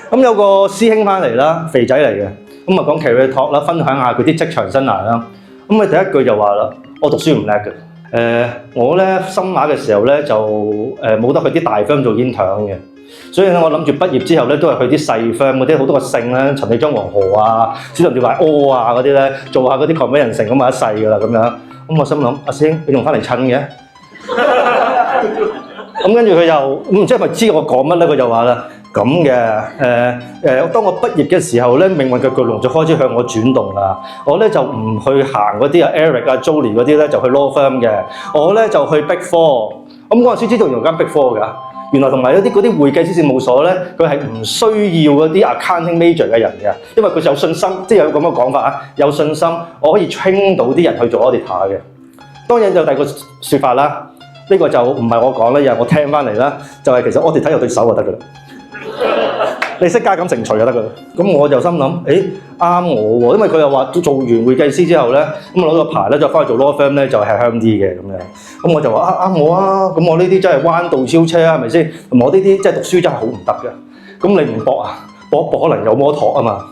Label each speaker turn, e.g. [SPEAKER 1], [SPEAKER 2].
[SPEAKER 1] 咁有個師兄翻嚟啦，肥仔嚟嘅，咁啊講 career talk 啦，分享下佢啲職場生涯啦。咁啊第一句就話啦，我讀書唔叻嘅，我咧深馬嘅時候咧就冇得去啲大 firm 做 intern 嘅，所以咧我諗住畢業之後咧都係去啲細 firm 嗰啲好多個姓咧，陳李張黃何啊，小林條大柯啊嗰啲咧，做下嗰啲 commit 人成咁啊一世噶啦咁樣。咁我心諗，阿師兄你仲翻嚟襯嘅？咁跟住佢就唔知係咪知我講乜咧？佢就話啦。咁嘅，當我畢業嘅時候咧，命運嘅巨龍就開始向我轉動啦。我咧就唔去行嗰啲啊 Eric 啊 Jolie 嗰啲咧，就去 law firm 嘅。我咧就去 Big Four。咁嗰陣時知道有間 Big Four 㗎。原來同埋嗰啲會計師事務所咧，佢係唔需要嗰啲 accounting major 嘅人嘅，因為佢有信心，即係有咁嘅講法啊，有信心我可以 train 到啲人去做 auditor 嘅。當然有第二個説法啦，呢個就唔係我講啦，又係我聽翻嚟啦，就係其實 auditor 有對手就得㗎啦。你識加減乘除就得㗎啦。咁我就心諗，啱我喎，因為佢又話做完會計師之後咧，咁攞個牌咧，再翻去做 law firm 咧，就係香啲嘅咁樣。咁我就話啱我啊，咁我呢啲真係彎道超車啊，係咪先？同埋我呢啲真係讀書真係好唔得嘅。咁你唔搏啊？搏可能有摩托啊嘛。